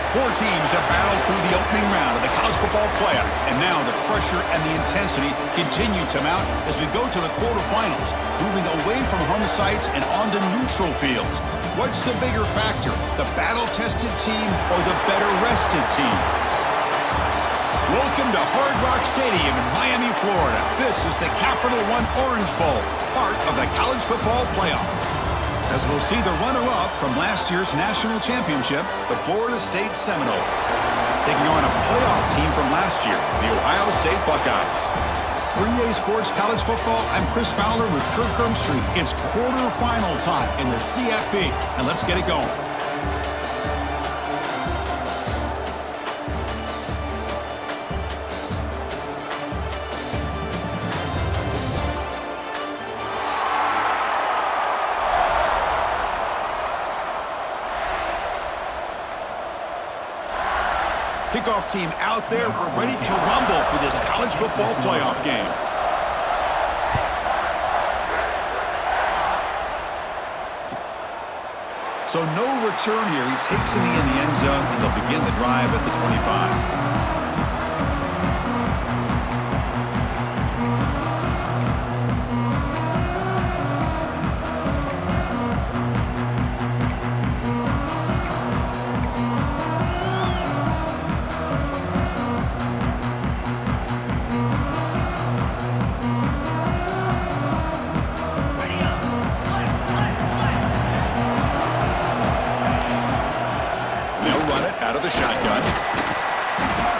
Four teams have battled through the opening round of the college football playoff, and now the pressure and the intensity continue to mount as we go to the quarterfinals, moving away from home sites and onto neutral fields. What's the bigger factor, the battle-tested team or the better-rested team? Welcome to Hard Rock Stadium in Miami, Florida. This is the Capital One Orange Bowl, part of the college football playoff. As we'll see the runner-up from last year's national championship, the Florida State Seminoles, taking on a playoff team from last year, the Ohio State Buckeyes. For EA Sports College Football, I'm Chris Fowler with Kirk Herbstreit. It's quarterfinal time in the CFP, and let's get it going. Kickoff team out there. We're ready to rumble for this college football playoff game. So no return here. He takes it in the end zone, and they'll begin the drive at the 25. Out of the shotgun.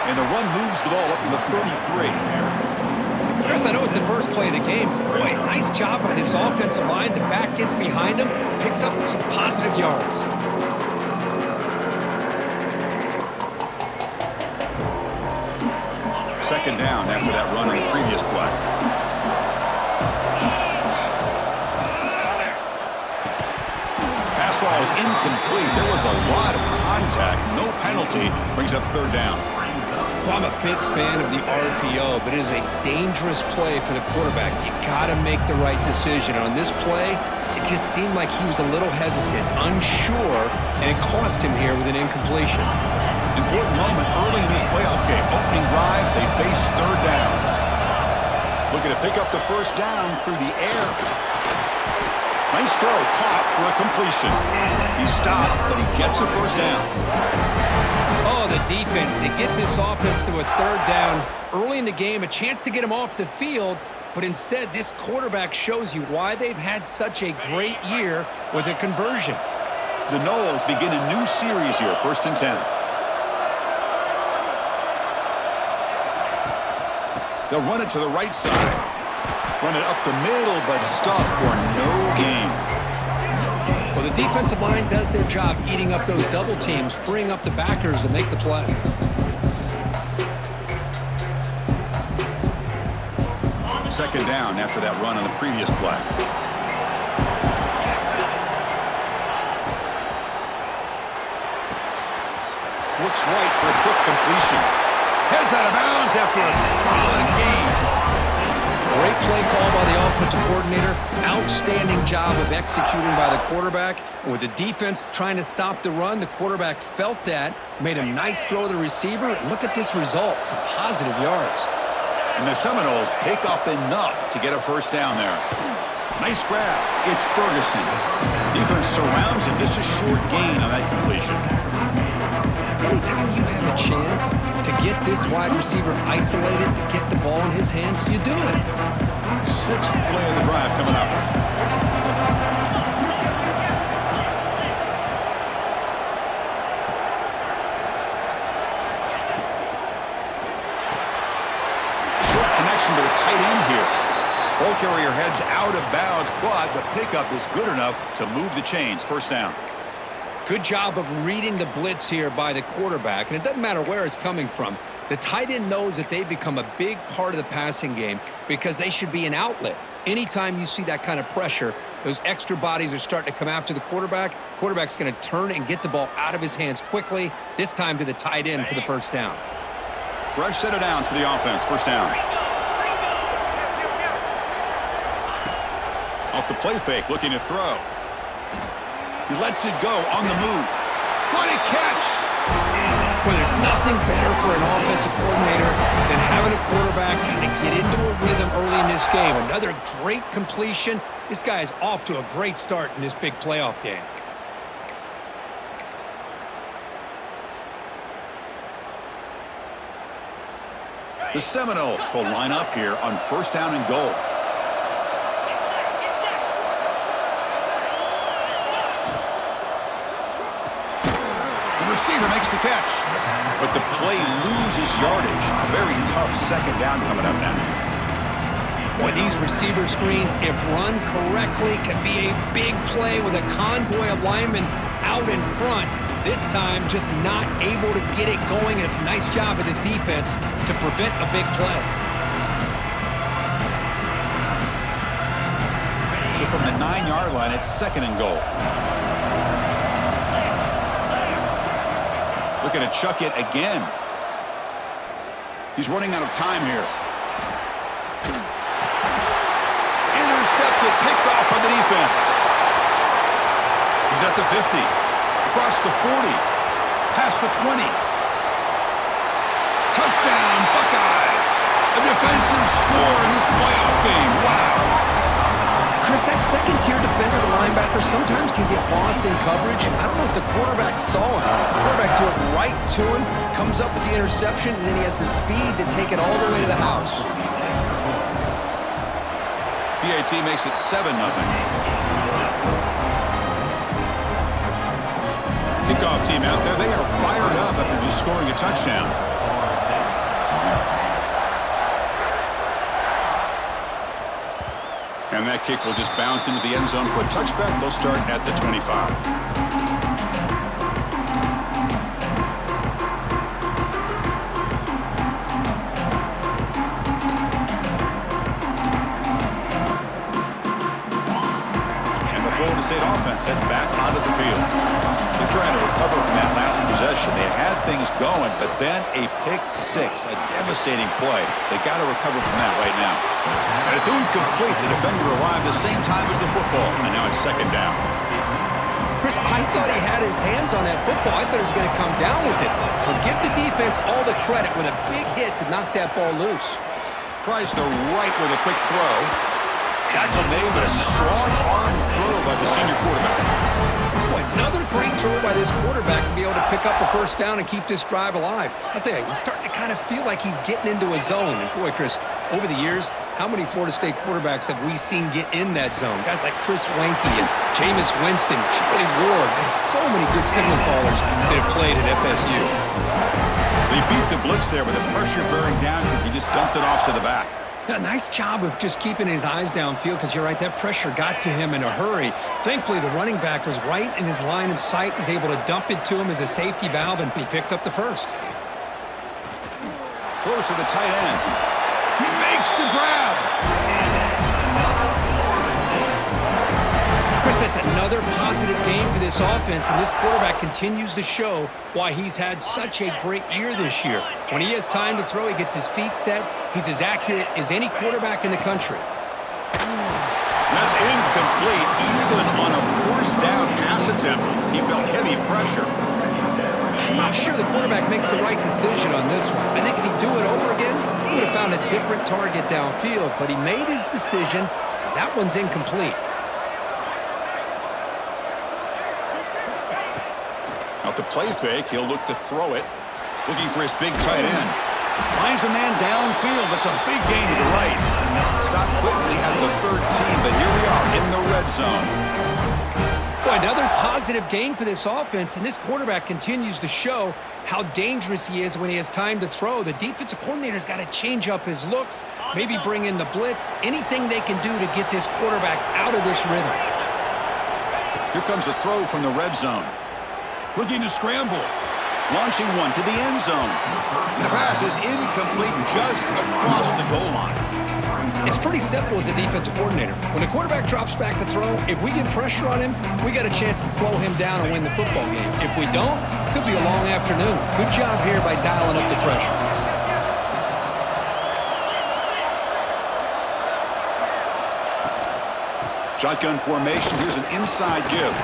And the run moves the ball up to the 33. Chris, I know it's the first play of the game. Boy, nice job by this offensive line. The back gets behind him, picks up some positive yards. Second down after that run in the previous play. Pass ball is incomplete. There was a lot of contact. No penalty. Brings up third down. Well, I'm a big fan of the RPO, but it is a dangerous play for the quarterback. You got to make the right decision. On this play, it just seemed like he was a little hesitant, unsure, and it cost him here with an incompletion. Important moment early in this playoff game. Opening drive, they face third down. Looking to pick up the first down through the air. Nice throw, caught for a completion. He stopped, but he gets a first down. Oh, the defense. They get this offense to a third down early in the game, a chance to get him off the field, but instead this quarterback shows you why they've had such a great year with a conversion. The Noles begin a new series here, 1st and 10. They'll run it to the right side. Run it up the middle, but stuffed for no gain. Well, the defensive line does their job eating up those double teams, freeing up the backers to make the play. Second down after that run on the previous play. Looks right for a quick completion. Heads out of bounds after a solid gain. Great play call by the offensive coordinator. Outstanding job of executing by the quarterback. With the defense trying to stop the run, the quarterback felt that, made a nice throw to the receiver. Look at this result, some positive yards. And the Seminoles pick up enough to get a first down there. Nice grab. It's Ferguson. Defense surrounds him. Just a short gain on that completion. Anytime you have a chance to get this wide receiver isolated, to get the ball in his hands, you do it. 6th play of the drive coming up. Short connection to the tight end here. Ball carrier heads out of bounds, but the pickup is good enough to move the chains. First down. Good job of reading the blitz here by the quarterback, and it doesn't matter where it's coming from. The tight end knows that they become a big part of the passing game because they should be an outlet. Anytime you see that kind of pressure, those extra bodies are starting to come after the quarterback. Quarterback's going to turn and get the ball out of his hands quickly, this time to the tight end for the first down. Fresh set of downs for the offense. First down. Off the play fake, looking to throw. He lets it go on the move. What a catch! Well, there's nothing better for an offensive coordinator than having a quarterback kind of get into a rhythm early in this game. Another great completion. This guy is off to a great start in this big playoff game. The Seminoles will line up here on 1st down and goal. The receiver makes the catch, but the play loses yardage. Very tough 2nd down coming up now. Boy, these receiver screens, if run correctly, can be a big play with a convoy of linemen out in front. This time, just not able to get it going. And it's a nice job of the defense to prevent a big play. So from the 9-yard line, it's 2nd and goal. Looking to chuck it again. He's running out of time here. Intercepted, picked off by the defense. He's at the 50. Across the 40, past the 20. Touchdown, Buckeyes. A defensive score in this playoff game. Wow. Chris, that second-tier defender, the linebacker, sometimes can get lost in coverage. I don't know if the quarterback saw him. The quarterback threw it right to him, comes up with the interception, and then he has the speed to take it all the way to the house. PAT makes it 7-0. Kickoff team out there. They are fired up after just scoring a touchdown. And that kick will just bounce into the end zone for a touchback. They'll start at the 25. Florida State offense heads back onto the field. They're trying to recover from that last possession. They had things going, but then a pick six, a devastating play. They got to recover from that right now. And it's incomplete. The defender arrived the same time as the football, and now it's 2nd down. Chris, I thought he had his hands on that football. I thought he was going to come down with it. But give the defense all the credit with a big hit to knock that ball loose. Tries the right with a quick throw. Tackle made, but a strong arm throw by the senior quarterback. Boy, another great throw by this quarterback to be able to pick up a 1st down and keep this drive alive. I'll tell you, he's starting to kind of feel like he's getting into a zone. And boy, Chris, over the years, how many Florida State quarterbacks have we seen get in that zone? Guys like Chris Weinke and Jameis Winston, Charlie Ward, and so many good signal callers that have played at FSU. They beat the blitz there with the pressure bearing down. He just dumped it off to the back. A nice job of just keeping his eyes downfield because you're right, that pressure got to him in a hurry. Thankfully, the running back was right in his line of sight, was able to dump it to him as a safety valve, and he picked up the 1st. Close to the tight end. He makes the grab. Chris, that's another positive game for this offense, and this quarterback continues to show why he's had such a great year this year. When he has time to throw, he gets his feet set. He's as accurate as any quarterback in the country. That's incomplete. Even on a 1st down pass attempt, he felt heavy pressure. I'm not sure the quarterback makes the right decision on this one. I think if he'd do it over again, he would have found a different target downfield, but he made his decision. That one's incomplete. Off the play fake, he'll look to throw it. Looking for his big tight end. Finds a man downfield. That's a big gain to the right. Stopped quickly at the 13, but here we are in the red zone. Boy, another positive gain for this offense, and this quarterback continues to show how dangerous he is when he has time to throw. The defensive coordinator's got to change up his looks, maybe bring in the blitz, anything they can do to get this quarterback out of this rhythm. Here comes a throw from the red zone. Looking to scramble. Launching one to the end zone. And the pass is incomplete just across the goal line. It's pretty simple as a defensive coordinator. When the quarterback drops back to throw, if we get pressure on him, we got a chance to slow him down and win the football game. If we don't, it could be a long afternoon. Good job here by dialing up the pressure. Shotgun formation. Here's an inside give.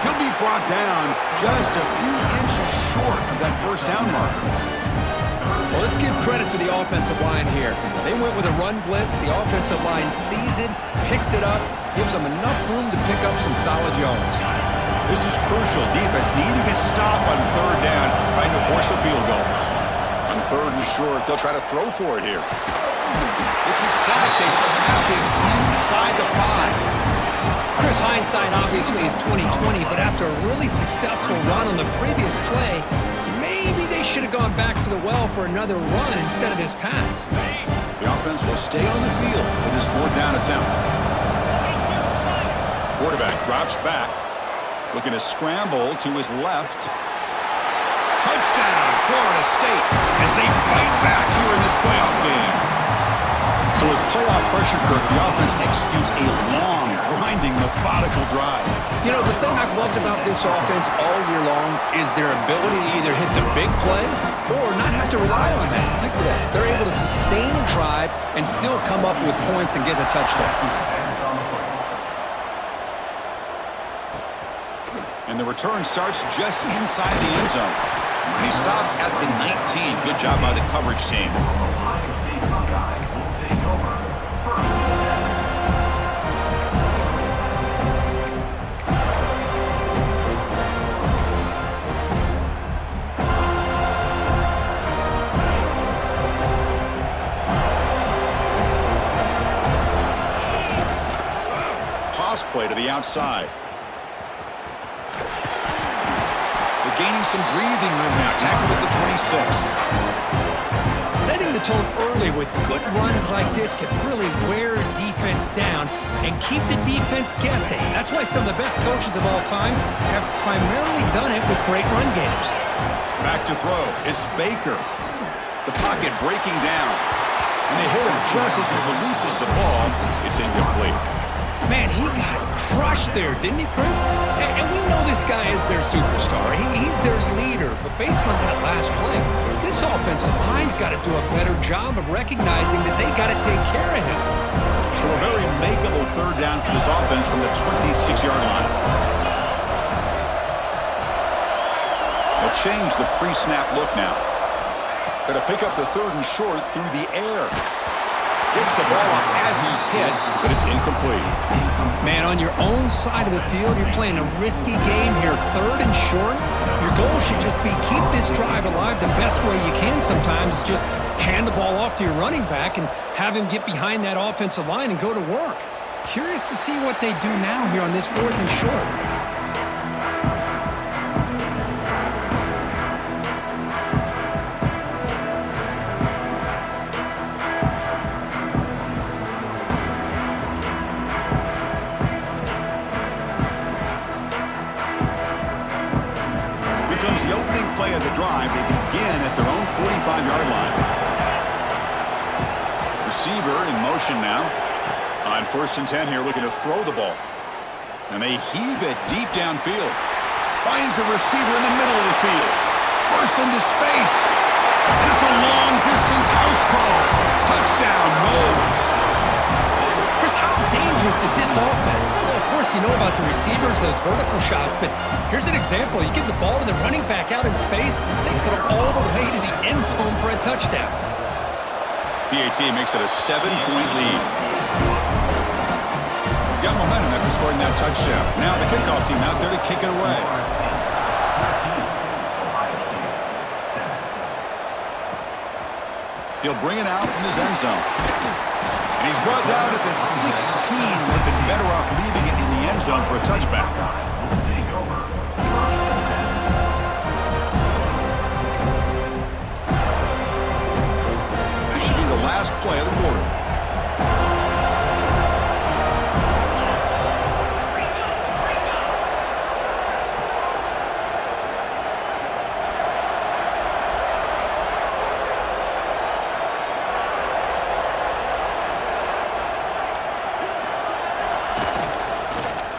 He'll be brought down just a few inches short of that first down marker. Well, let's give credit to the offensive line here. They went with a run blitz. The offensive line sees it, picks it up, gives them enough room to pick up some solid yards. This is crucial. Defense needing a stop on third down, trying to force a field goal. On third and short, they'll try to throw for it here. It's a sack. They trap him inside the 5. Chris, hindsight obviously is 20/20, but after a really successful run on the previous play, maybe they should have gone back to the well for another run instead of this pass. The offense will stay on the field with his fourth down attempt. Quarterback drops back, looking to scramble to his left. Touchdown, Florida State, as they fight back here in this playoff game. So with playoff pressure, Kirk, the offense executes a long, grinding, methodical drive. You know, the thing I've loved about this offense all year long is their ability to either hit the big play or not have to rely on that. Like this, they're able to sustain a drive and still come up with points and get a touchdown. And the return starts just inside the end zone. And he stopped at the 19. Good job by the coverage team. Play to the outside. They're gaining some breathing room now. Tackled at the 26. Setting the tone early with good runs like this can really wear a defense down and keep the defense guessing. That's why some of the best coaches of all time have primarily done it with great run games. Back to throw. It's Baker. The pocket breaking down. And they hit him just as he releases the ball. It's incomplete. Man, he got crushed there, didn't he, Chris? And we know this guy is their superstar. He's their leader. But based on that last play, this offensive line's got to do a better job of recognizing that they got to take care of him. So a very makeable third down for this offense from the 26-yard line. They'll change the pre-snap look now. Got to pick up the third and short through the air. Gets the ball off as he's hit, but it's incomplete. Man, on your own side of the field, you're playing a risky game here. Third and short, your goal should just be keep this drive alive the best way you can sometimes. Is just hand the ball off to your running back and have him get behind that offensive line and go to work. Curious to see what they do now here on this fourth and short. The opening play of the drive, they begin at their own 45-yard line. Receiver in motion now. On 1st and 10 here, looking to throw the ball. And they heave it deep downfield. Finds a receiver in the middle of the field. Bursts into space. And it's a long-distance house call. Touchdown, Knowles. Chris, how dangerous is this offense? Well, of course, you know about the receivers, those vertical shots, but here's an example. You give the ball to the running back out in space, takes it all the way to the end zone for a touchdown. PAT makes it a 7-point lead. Got momentum after scoring that touchdown. Now the kickoff team out there to kick it away. He'll bring it out from his end zone. And he's brought down at the 16. Would have been better off leaving it in the end zone for a touchback. This should be the last play of the quarter.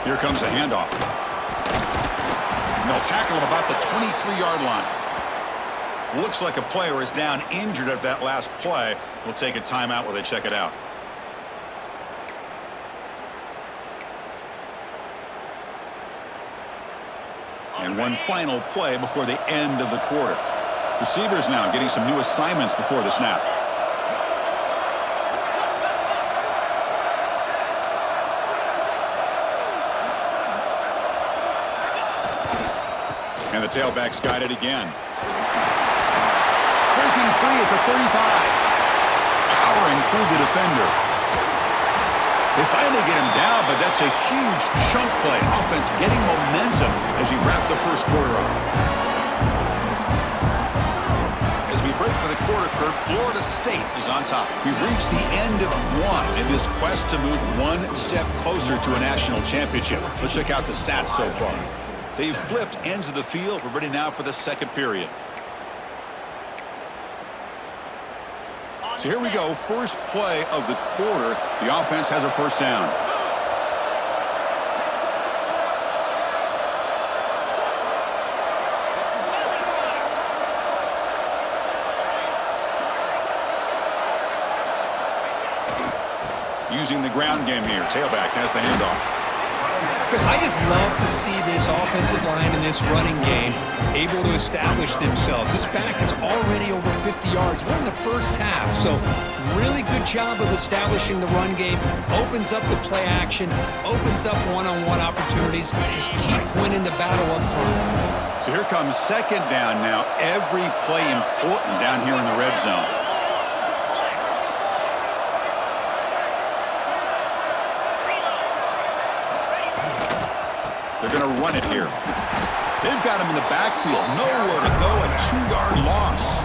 Here comes a handoff. And they'll tackle him about the 23-yard line. Looks like a player is down injured at that last play. We'll take a timeout while they check it out. And one final play before the end of the quarter. Receivers now getting some new assignments before the snap. And the tailback's got it again. Breaking free at the 35. Powering through the defender. They finally get him down, but that's a huge chunk play. Offense getting momentum as we wrap the first quarter up. As we break for the quarter, Kurt, Florida State is on top. We've reached the end of one in this quest to move one step closer to a national championship. Let's check out the stats so far. They've flipped ends of the field. We're ready now for the second period. So here we go, first play of the quarter. The offense has a first down. Using the ground game here. Tailback has the handoff. Chris, I just love to see this offensive line and this running game able to establish themselves. This back is already over 50 yards. We're in the first half, so really good job of establishing the run game. Opens up the play action, opens up one-on-one opportunities. Just keep winning the battle up front. So here comes second down now. Every play important down here in the red zone. They're going to run it here. They've got him in the backfield. Nowhere to go. A 2-yard loss.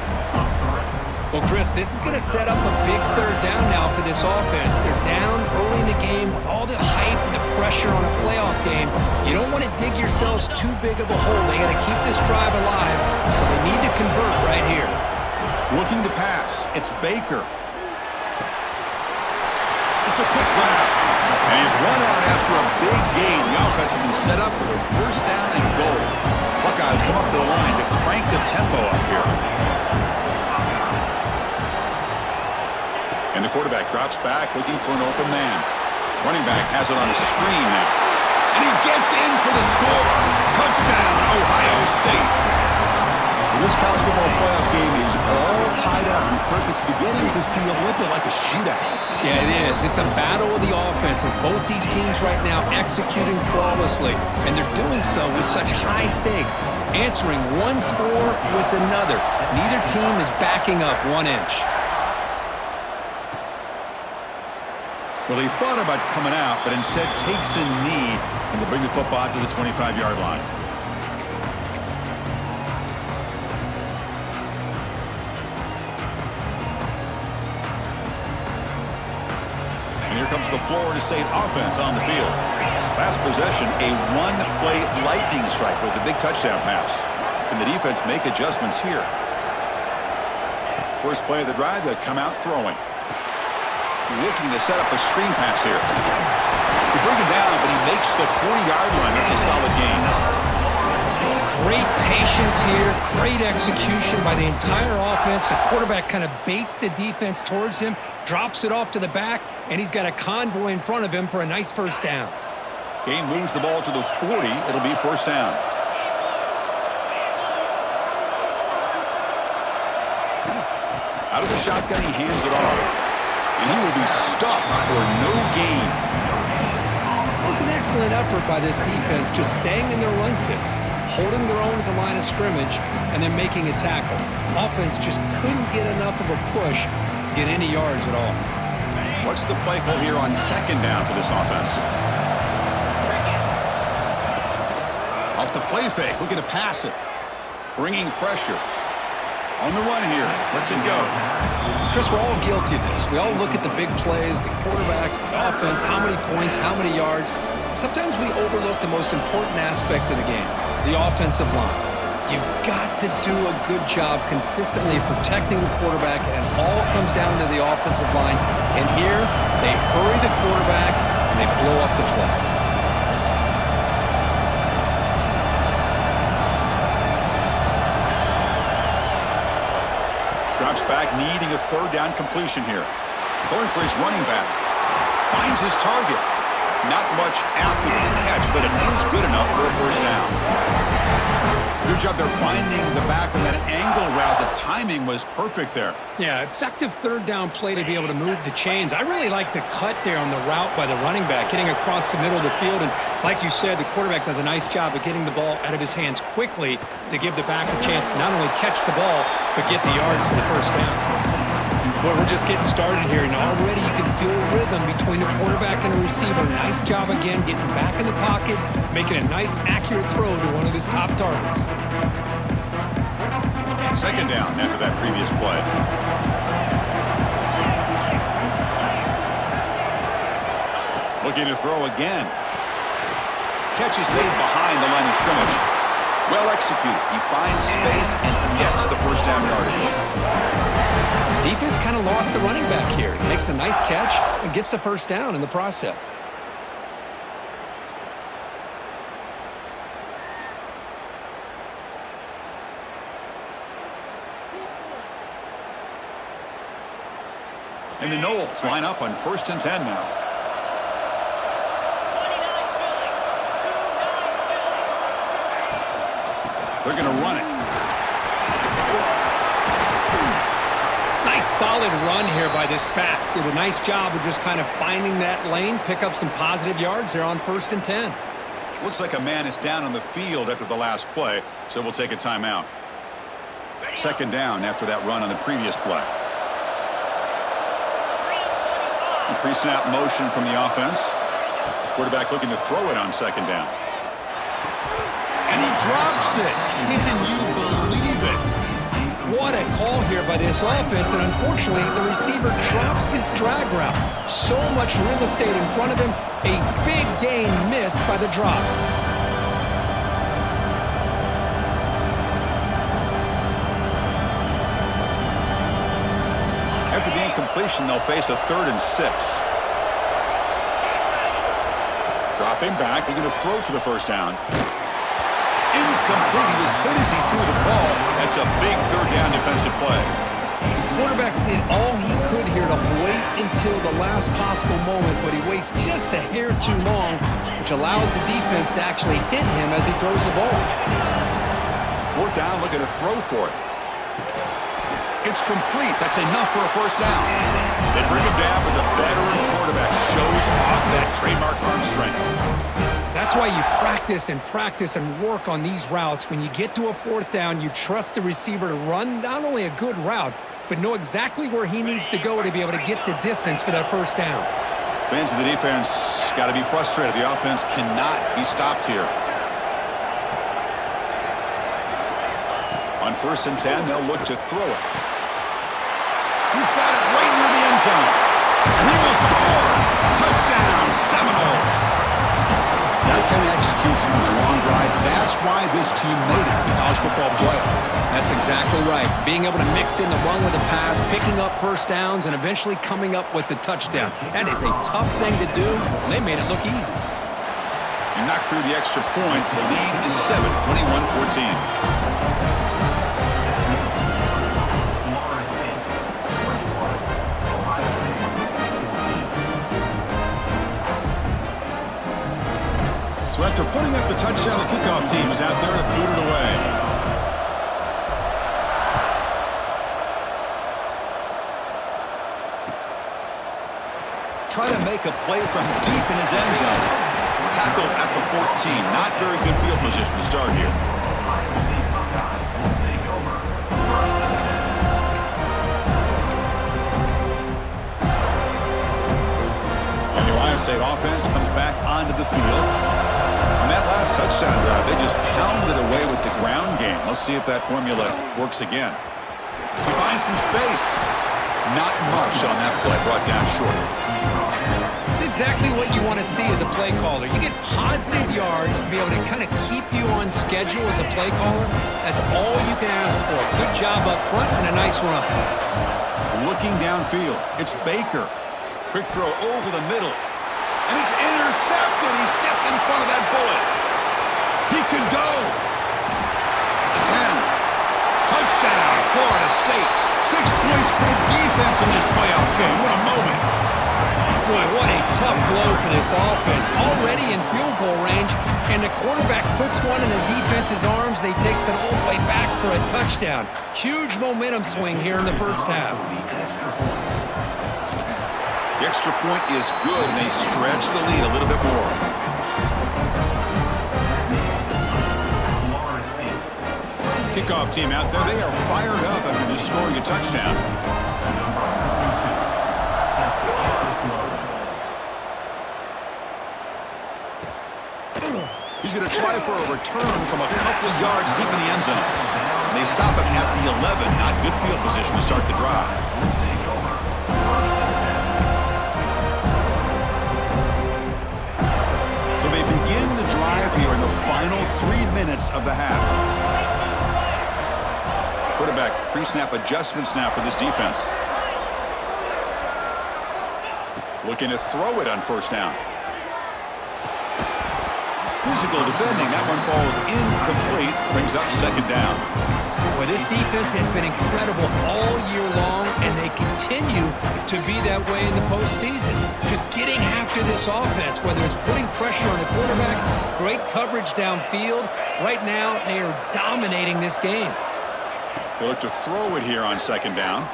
Well, Chris, this is going to set up a big third down now for this offense. They're down early in the game with all the hype and the pressure on a playoff game. You don't want to dig yourselves too big of a hole. They got to keep this drive alive, so they need to convert right here. Looking to pass. It's Baker. It's a quick grab. And he's run out after a big gain. The offense has been set up with a first down and goal. Buckeyes come up to the line to crank the tempo up here. And the quarterback drops back looking for an open man. Running back has it on a screen now. And he gets in for the score. Touchdown, Ohio State. This college football playoff game is all tied up. And Kirk, it's beginning to feel a little bit like a shootout. Yeah, it is. It's a battle of the offenses. Both these teams right now executing flawlessly, and they're doing so with such high stakes, answering one score with another. Neither team is backing up 1 inch. Well, he thought about coming out, but instead takes a knee and will bring the football out to the 25-yard line. And here comes the Florida State offense on the field. Last possession, a one-play lightning strike with a big touchdown pass. Can the defense make adjustments here? First play of the drive, they come out throwing. Looking to set up a screen pass here. They bring him down, but he makes the 40-yard line. That's a solid gain. Great patience here, great execution by the entire offense. The quarterback kind of baits the defense towards him, drops it off to the back, and he's got a convoy in front of him for a nice first down. Gain moves the ball to the 40. It'll be first down. Out of the shotgun, he hands it off. And he will be stuffed for no gain. It was an excellent effort by this defense, just staying in their run fits, holding their own at the line of scrimmage, and then making a tackle. Offense just couldn't get enough of a push to get any yards at all. What's the play call here on second down for this offense? Off the play fake, looking to pass it. Bringing pressure. On the run here, lets it go. Chris, we're all guilty of this. We all look at the big plays, the quarterbacks, the offense, how many points, how many yards. Sometimes we overlook the most important aspect of the game, the offensive line. You've got to do a good job consistently protecting the quarterback, and it all comes down to the offensive line. And here, they hurry the quarterback, and they blow up the play. Drops back, needing a third down completion here. Going for his running back. Finds his target. Not much after the catch, but it is good enough for a first down. Good job there finding the back of that angle route. The timing was perfect there. Yeah, effective third down play to be able to move the chains. I really like the cut there on the route by the running back, getting across the middle of the field. And like you said, the quarterback does a nice job of getting the ball out of his hands quickly to give the back a chance to not only catch the ball, but get the yards for the first down. Well, we're just getting started here, and already you can feel a rhythm between the quarterback and the receiver. Nice job again getting back in the pocket, making a nice, accurate throw to one of his top targets. Second down after that previous play. Looking to throw again. Catch is made behind the line of scrimmage. Well executed. He finds space and gets the first down yardage. Defense kind of lost the running back here. Makes a nice catch and gets the first down in the process. And the Knowles line up on 1st and 10 now. They're going to run it. Nice solid run here by this back. Did a nice job of just kind of finding that lane, pick up some positive yards there on 1st and 10. Looks like a man is down on the field after the last play, so we'll take a timeout. Second down after that run on the previous play. Pre-snap motion from the offense. Quarterback looking to throw it on second down. And he drops it. Can you believe it? What a call here by this offense, and unfortunately, the receiver drops this drag route. So much real estate in front of him. A big gain missed by the drop. After the incompletion, they'll face a 3rd and 6. Dropping back, looking to throw for the first down. Incomplete. He was hit as he threw the ball. That's a big 3rd down defensive play. The quarterback did all he could here to wait until the last possible moment, but he waits just a hair too long, which allows the defense to actually hit him as he throws the ball. 4th down, looking to throw for it. It's complete. That's enough for a first down. They bring him down, but the veteran quarterback shows off that trademark arm strength. That's why you practice and work on these routes. When you get to a 4th down, you trust the receiver to run not only a good route, but know exactly where he needs to go to be able to get the distance for that first down. Fans of the defense got to be frustrated. The offense cannot be stopped here. On 1st and 10, they'll look to throw it. He's got it right near the end zone. And he will score. Touchdown, Seminoles. That kind of execution on the long drive, that's why this team made it in the college football playoff. That's exactly right. Being able to mix in the run with the pass, picking up first downs, and eventually coming up with the touchdown. That is a tough thing to do, and they made it look easy. And knocked through the extra point. The lead is 7, 21-14. So after putting up the touchdown, the kickoff team is out there to boot it away. Try to make a play from deep in his end zone. Tackled at the 14. Not very good field position to start here. And the Ohio State offense comes back onto the field. On that last touchdown drive, they just pounded away with the ground game. Let's see if that formula works again. He finds some space. Not much on that play, brought down short. It's exactly what you want to see as a play caller. You get positive yards to be able to kind of keep you on schedule as a play caller. That's all you can ask for. Good job up front and a nice run. Looking downfield, it's Baker. Quick throw over the middle. And he's intercepted. He stepped in front of that bullet. He could go. 10. Touchdown, Florida State. 6 points for the defense in this playoff game. What a moment. Boy, what a tough blow for this offense. Already in field goal range, and the quarterback puts one in the defense's arms. They takes it all the way back for a touchdown. Huge momentum swing here in the first half. The extra point is good, and they stretch the lead a little bit more. Kickoff team out there, they are fired up after just scoring a touchdown. He's going to try for a return from a couple of yards deep in the end zone. And they stop him at the 11. Not good field position to start the drive. So they begin the drive here in the final 3 minutes of the half. Quarterback pre-snap adjustments now for this defense. Looking to throw it on first down. Physical defending. That one falls incomplete. Brings up second down. Well, this defense has been incredible all year long, and they continue to be that way in the postseason. Just getting after this offense, whether it's putting pressure on the quarterback, great coverage downfield. Right now, they are dominating this game. They look to throw it here on second down.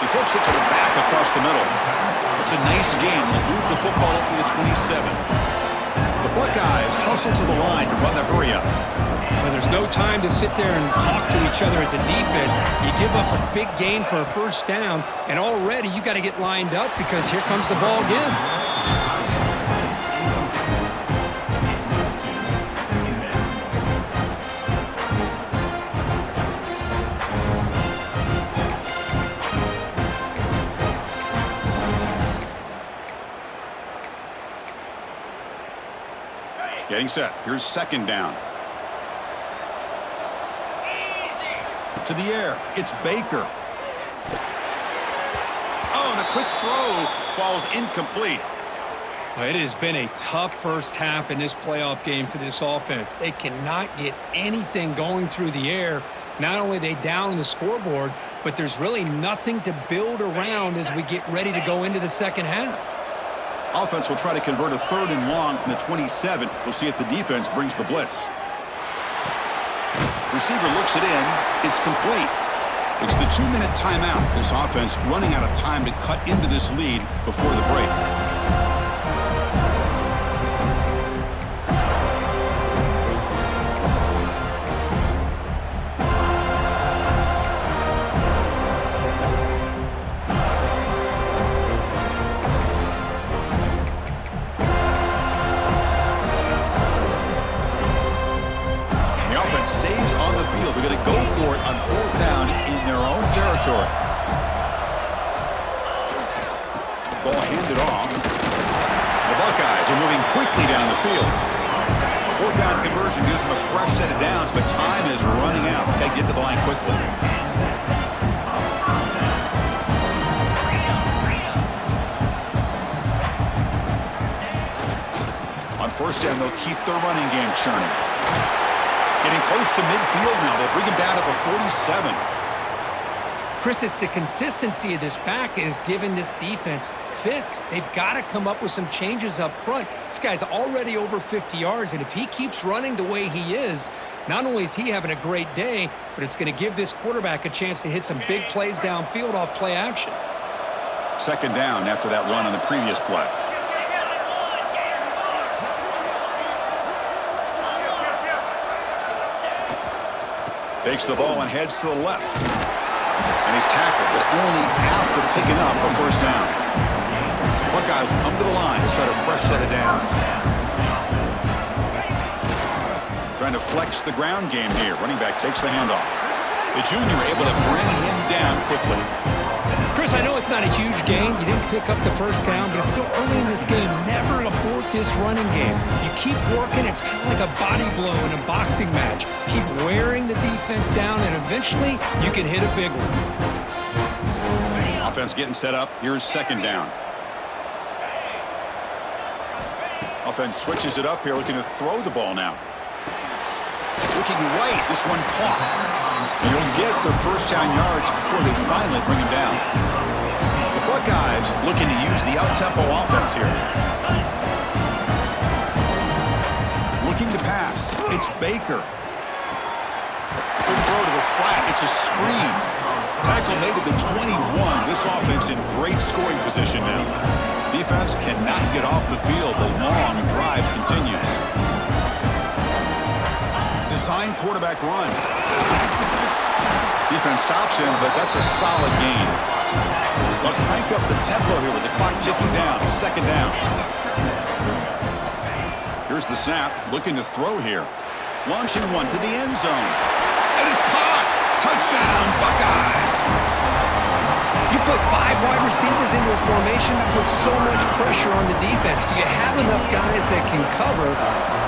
He flips it to the back across the middle. It's a nice game. They'll move the football up to the 27. The Buckeyes hustle to the line to run the hurry-up. Well, there's no time to sit there and talk to each other as a defense. You give up a big gain for a first down, and already you got to get lined up because here comes the ball again. Getting set. Here's second down. To the air. It's Baker. Oh, the quick throw falls incomplete. Well, it has been a tough first half in this playoff game for this offense. They cannot get anything going through the air. Not only are they down on the scoreboard, but there's really nothing to build around as we get ready to go into the second half. Offense will try to convert a 3rd and long from the 27. We'll see if the defense brings the blitz. Receiver looks it in. It's complete. It's the 2-minute timeout. This offense running out of time to cut into this lead before the break. Stays on the field. We're going to go for it on 4th down in their own territory. Ball handed off. The Buckeyes are moving quickly down the field. 4th down conversion gives them a fresh set of downs, but time is running out. They get to the line quickly. On 1st down, they'll keep their running game churning. Getting close to midfield now. They bring him down at the 47. Chris, it's the consistency of this back is giving this defense fits. They've got to come up with some changes up front. This guy's already over 50 yards, and if he keeps running the way he is, not only is he having a great day, but it's going to give this quarterback a chance to hit some big plays downfield off play action. Second down after that run on the previous play. Takes the ball and heads to the left. And he's tackled, but only after picking up a first down. Buckeyes come to the line to start a fresh set of downs. Trying to flex the ground game here. Running back takes the handoff. The junior able to bring him down quickly. Chris, I know it's not a huge gain. You didn't pick up the first down, but it's still early in this game. Never abort this running game. You keep working. It's kind of like a body blow in a boxing match. Keep wearing the defense down, and eventually you can hit a big one. Offense getting set up. Here's second down. Offense switches it up here, looking to throw the ball now. Looking right, this one caught. And he'll get their first down yards before they finally bring him down. The Buckeyes looking to use the out-tempo offense here. Looking to pass. It's Baker. Good throw to the flat. It's a screen. Tackle made to the 21. This offense in great scoring position now. Defense cannot get off the field. The long drive continues. Design quarterback run. Defense stops him, but that's a solid gain. They'll crank up the tempo here with the clock ticking down. Second down. Here's the snap. Looking to throw here. Launching one to the end zone. And it's caught. Touchdown, Buckeyes. You put 5 wide receivers into a formation that puts so much pressure on the defense. Do you have enough guys that can cover?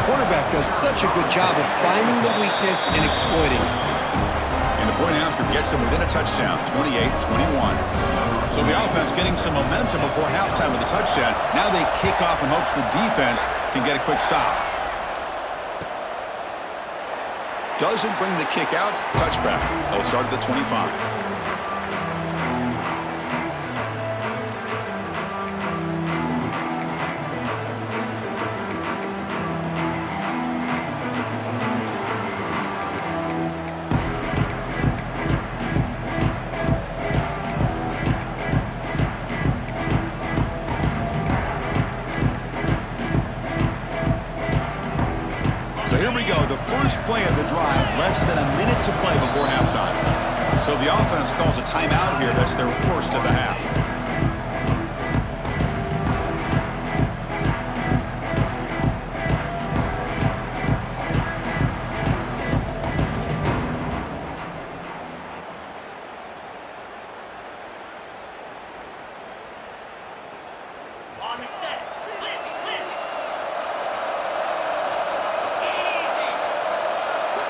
Quarterback does such a good job of finding the weakness and exploiting it. And the point after gets them within a touchdown, 28-21. So the offense getting some momentum before halftime with the touchdown. Now they kick off in hopes the defense can get a quick stop. Doesn't bring the kick out. Touchback. They'll start at the 25. So here we go, the first play of the drive, less than a minute to play before halftime. So the offense calls a timeout here. That's their first of the half.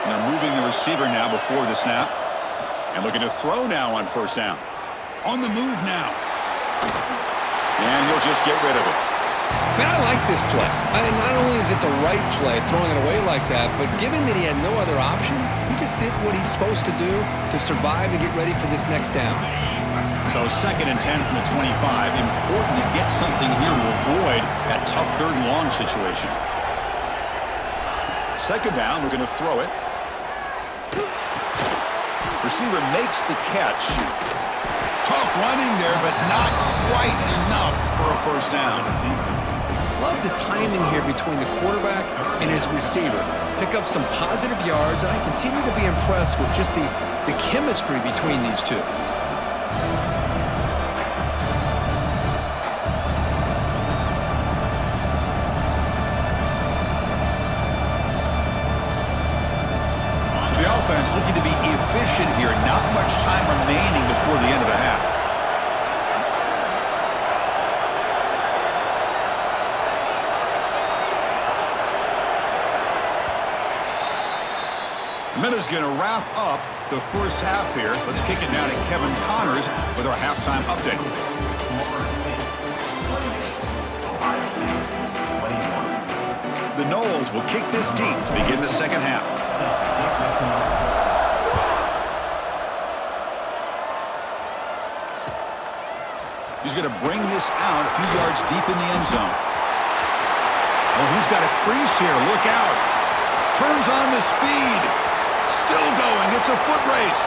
They're moving the receiver now before the snap. And looking to throw now on first down. On the move now. And he'll just get rid of it. Man, I like this play. Not only is it the right play, throwing it away like that, but given that he had no other option, he just did what he's supposed to do to survive and get ready for this next down. So 2nd and 10 from the 25. Important to get something here to avoid that tough 3rd and long situation. 2nd down, we're going to throw it. Receiver makes the catch. Tough running there, but not quite enough for a first down. Love the timing here between the quarterback and his receiver. Pick up some positive yards, and I continue to be impressed with just the chemistry between these two. Offense looking to be efficient here. Not much time remaining before the end of the half. The minute's going to wrap up the first half here. Let's kick it now to Kevin Connors with our halftime update. The Noles will kick this deep to begin the second half. He's going to bring this out a few yards deep in the end zone. Oh, he's got a crease here. Look out. Turns on the speed. Still going. It's a foot race.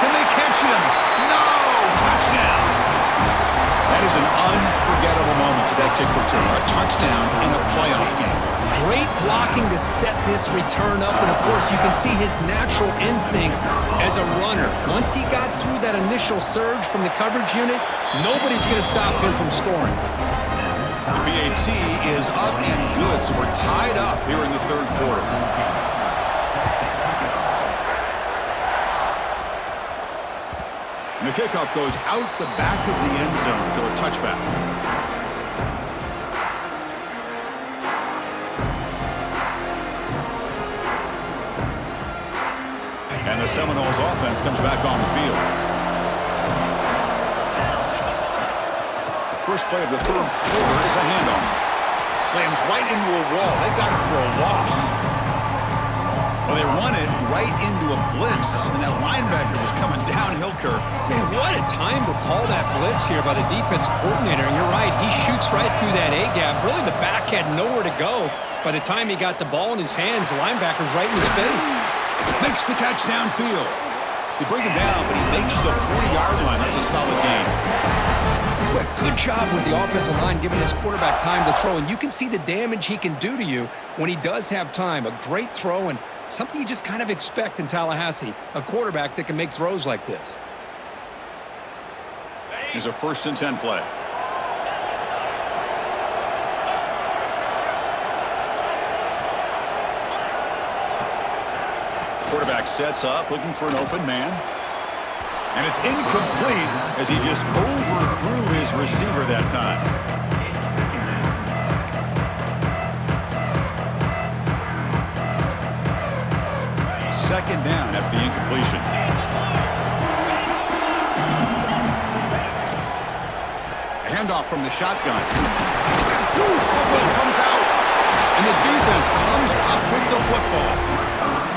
Can they catch him? No! Touchdown. That is an unforgettable moment to that kick return. A touchdown in a playoff game. Great blocking to set this return up, and of course you can see his natural instincts as a runner. Once he got through that initial surge from the coverage unit, nobody's going to stop him from scoring. The PAT is up and good, so we're tied up here in the 3rd quarter. And the kickoff goes out the back of the end zone, so a touchback. And the Seminoles offense comes back on the field. First play of the 3rd quarter is a handoff. Slams right into a wall. They got him for a loss. Well, Well, they run it right into a blitz, and that linebacker was coming downhill, Kirk. Man, what a time to call that blitz here by the defensive coordinator. And you're right, he shoots right through that A-gap. Really, the back had nowhere to go. By the time he got the ball in his hands, the linebacker's right in his face. Makes the catch downfield. They bring him down, but he makes the 40-yard line. That's a solid gain. But good job with the offensive line giving his quarterback time to throw. And you can see the damage he can do to you when he does have time. A great throw and something you just kind of expect in Tallahassee. A quarterback that can make throws like this. Here's a 1st and 10 play. Quarterback sets up, looking for an open man. And it's incomplete as he just overthrew his receiver that time. Second down after the incompletion. A handoff from the shotgun. Football comes out, and the defense comes up with the football.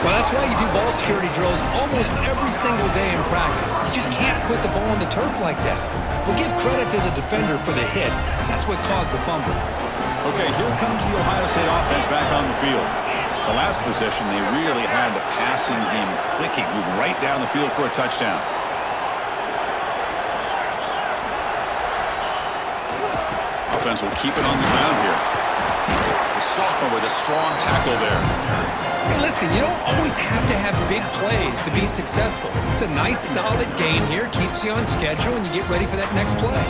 Well, that's why you do ball security drills almost every single day in practice. You just can't put the ball on the turf like that. But give credit to the defender for the hit, because that's what caused the fumble. Okay, here comes the Ohio State offense back on the field. The last possession, they really had the passing game clicking, moved right down the field for a touchdown. Offense will keep it on the ground here. The sophomore with a strong tackle there. Hey, listen, you don't always have to have big plays to be successful. It's a nice, solid gain here, keeps you on schedule, and you get ready for that next play.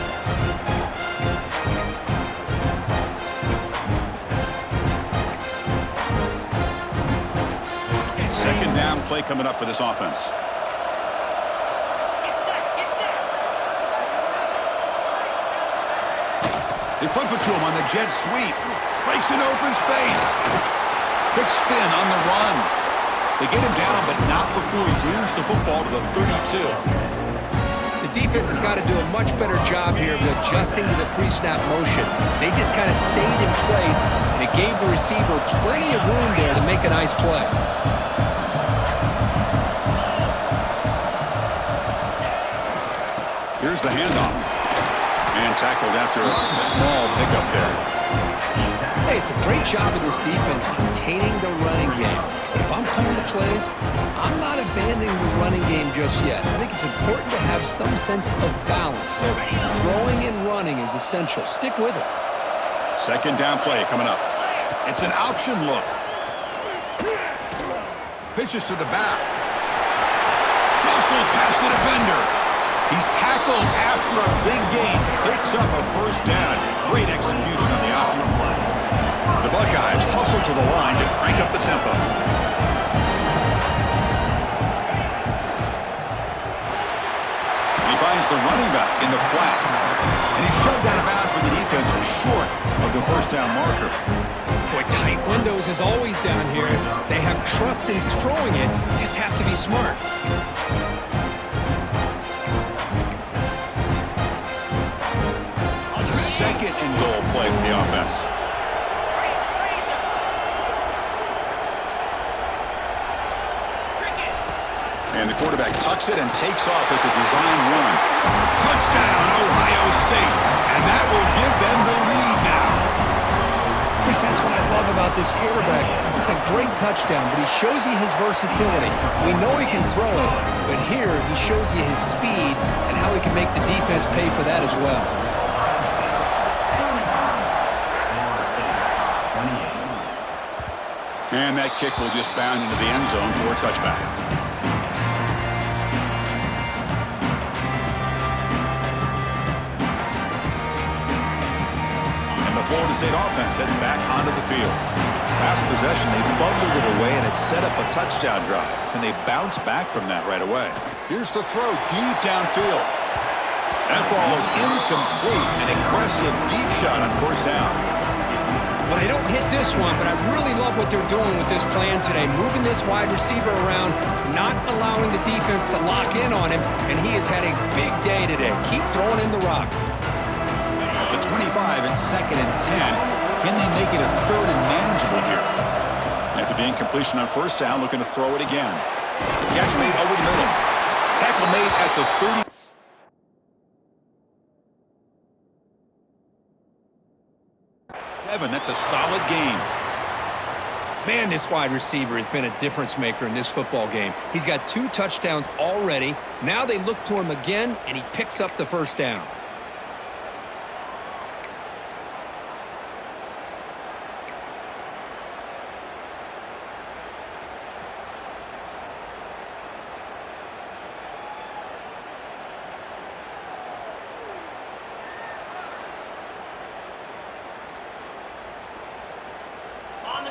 Second down play coming up for this offense. They flip it to him on the jet sweep. Breaks an open space. Quick spin on the run. They get him down, but not before he moves the football to the 32. The defense has got to do a much better job here of adjusting to the pre-snap motion. They just kind of stayed in place, and it gave the receiver plenty of room there to make a nice play. Here's the handoff. And tackled after a small pickup there. Hey, it's a great job of this defense containing the running game. But if I'm calling the plays, I'm not abandoning the running game just yet. I think it's important to have some sense of balance. So throwing and running is essential. Stick with it. Second down play coming up. It's an option look. Pitches to the back. Muscles past the defender. He's tackled after a big gain. Picks up a 1st down. Great execution on the option play. The Buckeyes hustle to the line to crank up the tempo. He finds the running back in the flat. And he's shoved out of bounds by the defense short of the 1st down marker. Boy, tight windows is always down here. They have trust in throwing it. You just have to be smart. It's a 2nd and goal play for the offense. And the quarterback tucks it and takes off as a design run. Touchdown, Ohio State. And that will give them the lead now. Chris, that's what I love about this quarterback. It's a great touchdown, but he shows you his versatility. We know he can throw it, but here he shows you his speed and how he can make the defense pay for that as well. And that kick will just bound into the end zone for a touchback. And the Florida State offense heads back onto the field. Last possession, they bundled it away, and it set up a touchdown drive. And they bounce back from that right away. Here's the throw deep downfield. That ball is incomplete. An aggressive deep shot on 1st down. Well, they don't hit this one, but I really love what they're doing with this plan today. Moving this wide receiver around, not allowing the defense to lock in on him, and he has had a big day today. Keep throwing in the rock. At the 25 and 2nd and 10, can they make it a 3rd and manageable here? At After the incompletion on first down, looking to throw it again. Catch made over the middle. Tackle made at the 30. That's a solid game. Man, this wide receiver has been a difference maker in this football game. He's got 2 touchdowns already. Now they look to him again, and he picks up the first down.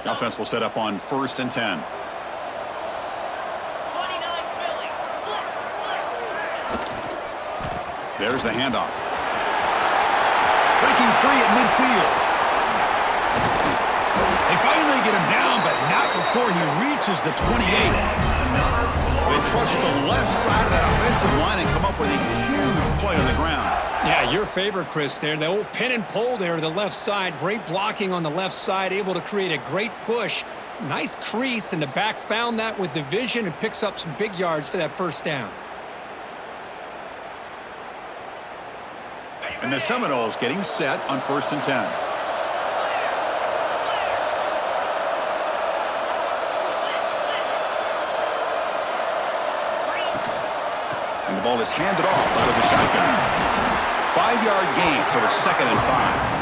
Offense will set up on 1st and 10. There's the handoff. Breaking free at midfield. They finally get him down, but not before he reaches the 28. They trust the left side of that offensive line and come up with a huge play on the ground. Yeah, your favorite, Chris, there. The old pin and pull there to the left side. Great blocking on the left side, able to create a great push. Nice crease, and the back found that with the vision and picks up some big yards for that first down. And the Seminoles getting set on 1st and 10. And the ball is handed off out of the shotgun. 5-yard gain, so it's 2nd and 5.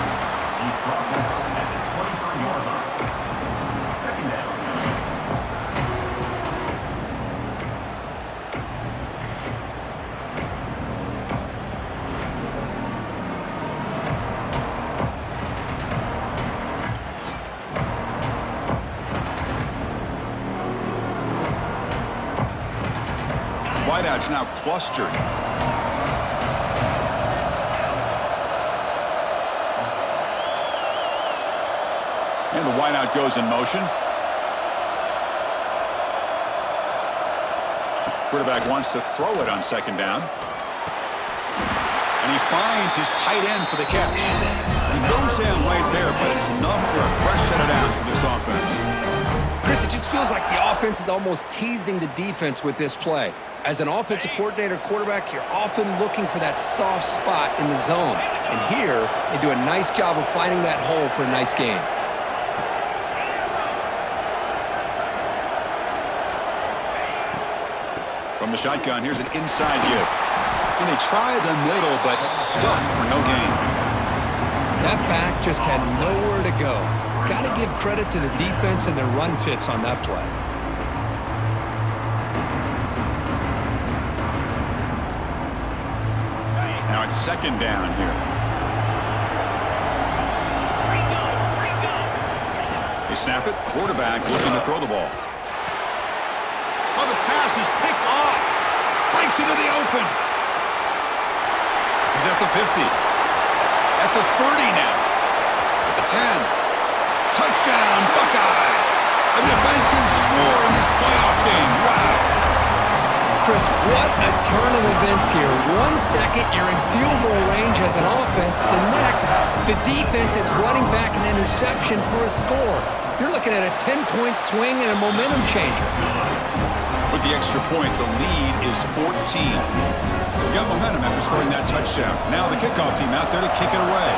Wideouts now clustered. And the wideout goes in motion. Quarterback wants to throw it on 2nd down. And he finds his tight end for the catch. He goes down right there, but it's enough for a fresh set of downs for this offense. Chris, it just feels like the offense is almost teasing the defense with this play. As an offensive coordinator quarterback, you're often looking for that soft spot in the zone. And here, they do a nice job of finding that hole for a nice gain. From the shotgun, here's an inside give. And they try the middle, but stuck for no gain. That back just had nowhere to go. Got to give credit to the defense and their run fits on that play. Now it's 2nd down here. They snap it. Quarterback looking to throw the ball. Oh, the pass is picked off. Breaks into the open. He's at the 50. At the 30 now. At the 10. Touchdown, Buckeyes. A defensive score in this playoff game. Wow. Chris, what a turn of events here. 1 second, you're in field goal range as an offense. The next, the defense is running back an interception for a score. You're looking at a 10-point swing and a momentum changer. With the extra point, the lead is 14. We got momentum after scoring that touchdown. Now the kickoff team out there to kick it away.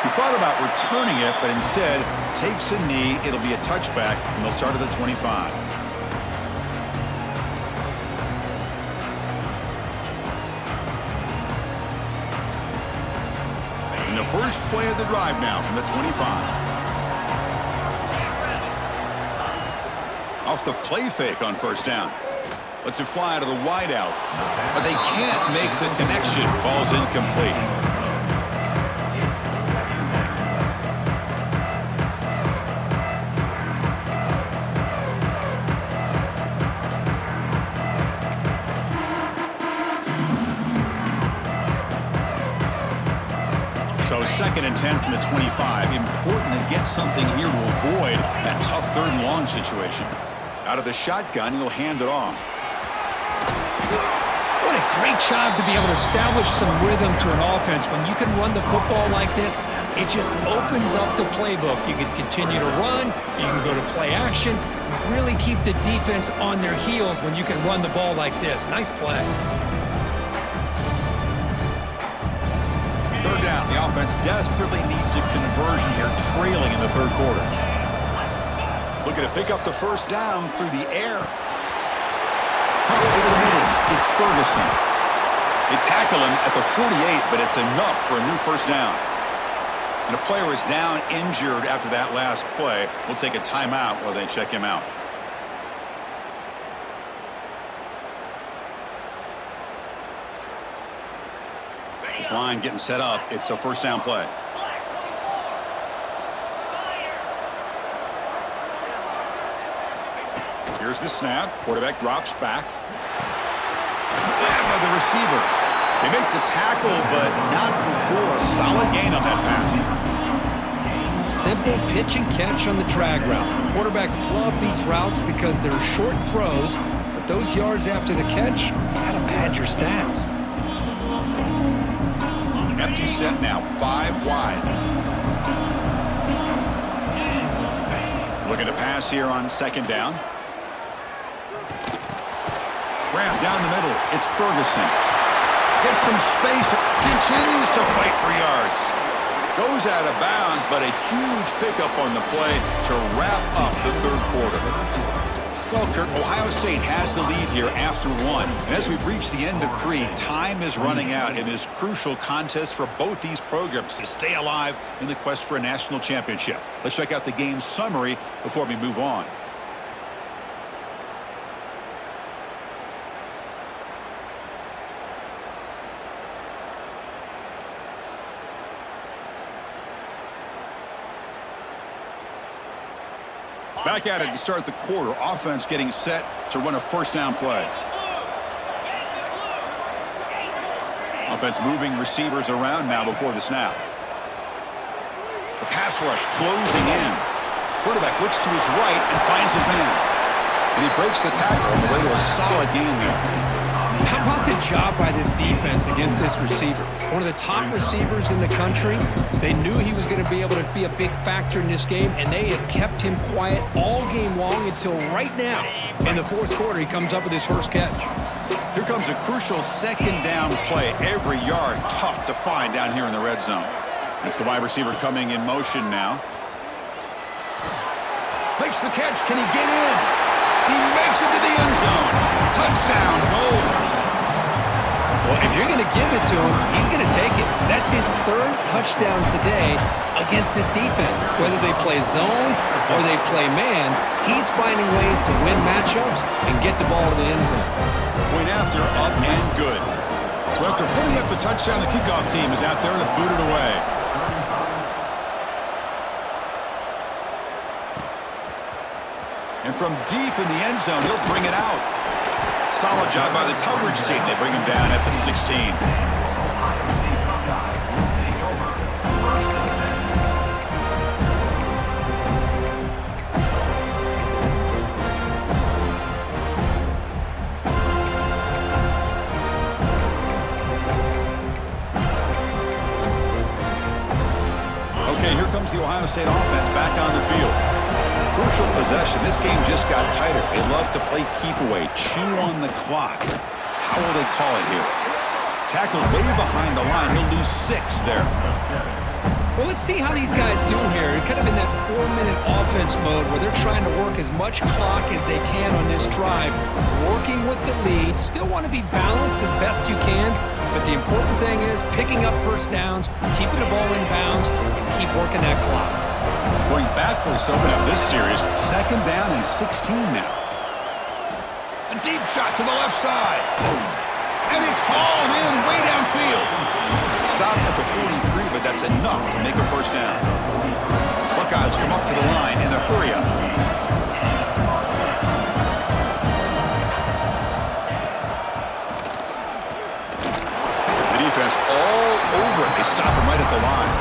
He thought about returning it, but instead takes a knee. It'll be a touchback, and they'll start at the 25. And the first play of the drive now from the 25. Off the play fake on 1st down. Lets it fly to the wideout. But they can't make the connection. Ball's incomplete. So 2nd and 10 from the 25. Important to get something here to avoid that tough 3rd and long situation. Out of the shotgun, he'll hand it off. What a Great job to be able to establish some rhythm to an offense. When you can run the football like this, it just opens up the playbook. You can continue to run. You can go to play action. You really keep the defense on their heels when you can run the ball like this. Nice play. Third down. The offense desperately needs a conversion here, trailing in the third quarter. Looking to pick up the first down through the air. Over the middle, it's Ferguson. They tackle him at the 48, but it's enough for a new first down. And a player is down injured after that last play. We'll take a timeout while they check him out. This line getting set up. It's a first down play. Here's the snap. Quarterback drops back. By the receiver. They make the tackle, but not before a solid gain on that pass. Simple pitch and catch on the drag route. Quarterbacks love these routes because they're short throws, but those yards after the catch gotta pad your stats. Empty set now, 5 wide. Looking to pass here on second down. Grab down the middle. It's Ferguson. Gets some space. Continues to fight for yards. Goes out of bounds, but a huge pickup on the play to wrap up the third quarter. Well, Kurt, Ohio State has the lead here after 1. And as we've reached the end of 3, time is running out in this crucial contest for both these programs to stay alive in the quest for a national championship. Let's check out the game summary before we move on. Back at it to start the quarter. Offense getting set to run a first down play. Offense moving receivers around now before the snap. The pass rush closing in. Quarterback looks to his right and finds his man. And he breaks the tackle on the way to a solid gain there. How about the job by this defense against this receiver? One of the top receivers in the country. They knew he was going to be able to be a big factor in this game, and they have kept him quiet all game long until right now. In the fourth quarter, he comes up with his first catch. Here comes a crucial second down play. Every yard tough to find down here in the red zone. It's the wide receiver coming in motion now. Makes the catch. Can he get in? He makes it to the end zone. Touchdown, Noles. Well, if you're going to give it to him, he's going to take it. That's his third touchdown today against this defense. Whether they play zone or they play man, he's finding ways to win matchups and get the ball to the end zone. Point after, up and good. So after putting up a touchdown, the kickoff team is out there to boot it away. And from deep in the end zone, he'll bring it out. Solid job by the coverage team. They bring him down at the 16. Okay, here comes the Ohio State offense back on the field. Crucial possession. This game just got tighter. They love to play keep away, chew on the clock. How will they call it here? Tackled way behind the line. He'll lose 6 there. Well, let's see how these guys do here. Kind of in that 4-minute offense mode where they're trying to work as much clock as they can on this drive. Working with the lead. Still want to be balanced as best you can. But the important thing is picking up first downs, keeping the ball in bounds, and keep working that clock. Going backwards to open up this series. Second down and 16 now. A deep shot to the left side. And it's hauled in way downfield. Stopped at the 43, but that's enough to make a first down. Buckeyes come up to the line in the hurry-up. The defense all over it. They stop him right at the line.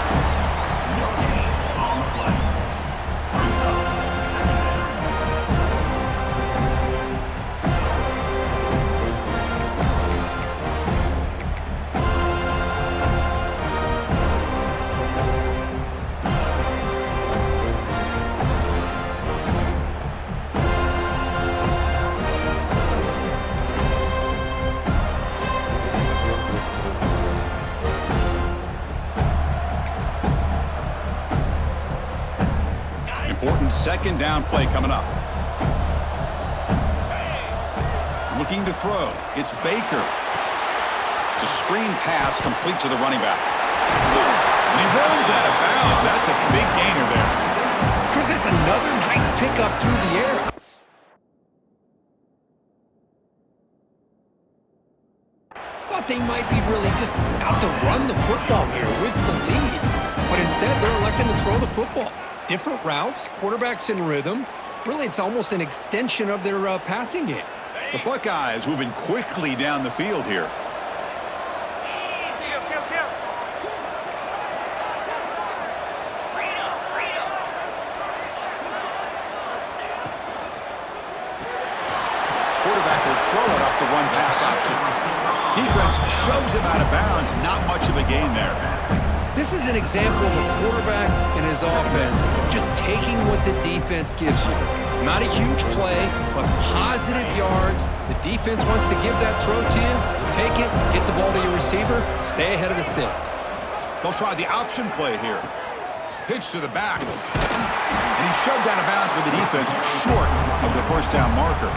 second down play coming up. Looking to throw. It's Baker. It's a screen pass complete to the running back. And he runs out of bounds. That's a big gainer there. Chris, that's another nice pickup through the air. Thought they might be really just out to run the football here with the lead. But instead, they're electing to throw the football. Different routes, quarterbacks in rhythm. Really, it's almost an extension of their passing game. The Buckeyes moving quickly down the field here. Quarterback will throw it off the run-pass option. Defense shoves him out of bounds. Not much of a gain there. This is an example of a quarterback and his offense just taking what the defense gives you. Not a huge play, but positive yards. The defense wants to give that throw to you. You take it, get the ball to your receiver, stay ahead of the sticks. They'll try the option play here. Pitch to the back. And he's shoved out of bounds with the defense short of the first down marker.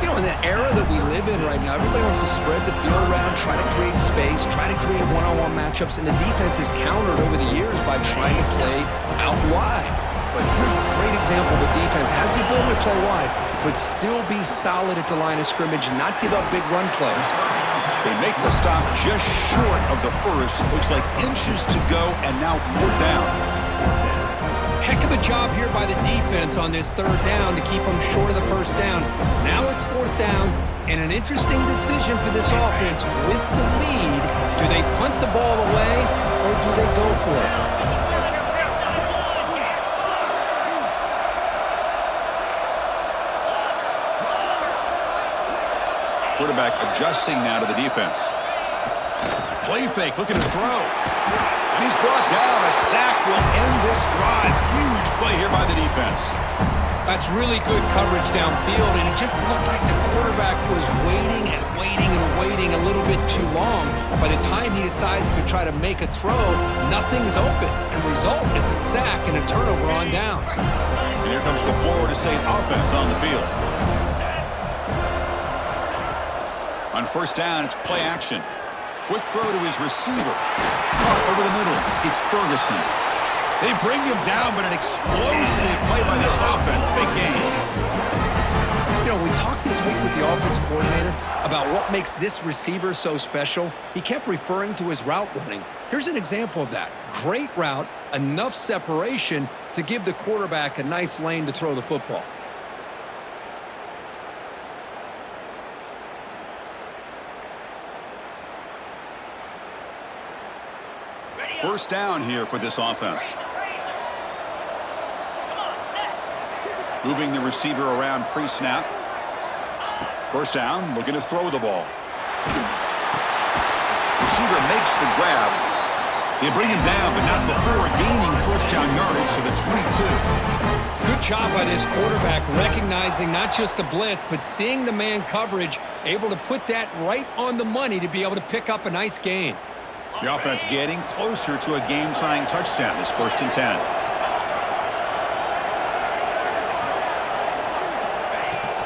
You know, in the era that we live in right now, everybody wants to spread the field around, try to create space, try to create one-on-one matchups, and the defense has countered over the years by trying to play out wide. But here's a great example. The defense has the ability to play wide, but still be solid at the line of scrimmage, not give up big run plays. They make the stop just short of the first. Looks like inches to go, and now fourth down. Heck of a job here by the defense on this third down to keep them short of the first down. Now it's fourth down, and an interesting decision for this offense with the lead. Do they punt the ball away, or do they go for it? Quarterback adjusting now to the defense. Play fake, looking to throw. And he's brought down. A sack will end this drive. Huge play here by the defense. That's really good coverage downfield, and it just looked like the quarterback was waiting and waiting and waiting a little bit too long. By the time he decides to try to make a throw, nothing's open. And result is a sack and a turnover on downs. And here comes the Florida State offense on the field. On first down, it's play action. Quick throw to his receiver. Caught over the middle. It's Ferguson. They bring him down, but an explosive play by this offense. Big game. You know, we talked this week with the offense coordinator about what makes this receiver so special. He kept referring to his route running. Here's an example of that. Great route, enough separation to give the quarterback a nice lane to throw the football. First down here for this offense. Moving the receiver around pre-snap. First down, looking to throw the ball. Receiver makes the grab. They bring him down, but not before gaining first down yardage to the 22. Good job by this quarterback, recognizing not just the blitz, but seeing the man coverage, able to put that right on the money to be able to pick up a nice gain. The offense getting closer to a game-tying touchdown. It's 1st and 10.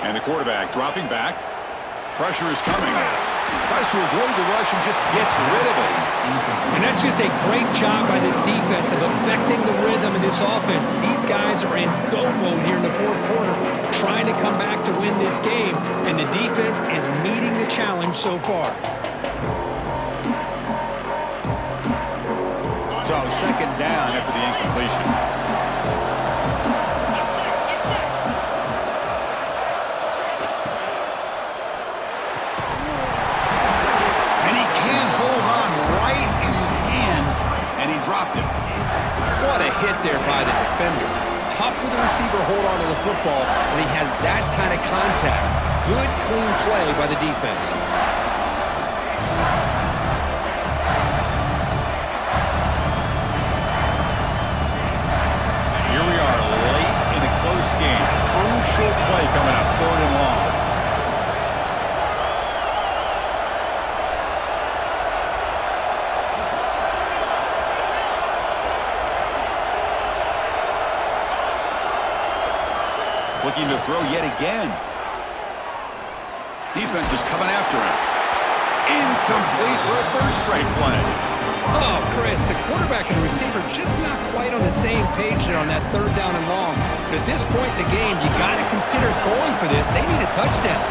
And the quarterback dropping back. Pressure is coming. Tries to avoid the rush and just gets rid of it. And that's just a great job by this defense of affecting the rhythm of this offense. These guys are in go mode here in the fourth quarter, trying to come back to win this game, and the defense is meeting the challenge so far. So second down after the incompletion. And he can't hold on right in his hands, and he dropped it. What a hit there by the defender. Tough for the receiver to hold on to the football when he has that kind of contact. Good, clean play by the defense. Game. Crucial play coming up, 3rd and long. Looking to throw yet again. Defense is coming after him. Incomplete for a third straight play. Oh, Chris, the quarterback and the receiver just not quite on the same page there on that third down and long. But at this point in the game, you got to consider going for this. They need a touchdown.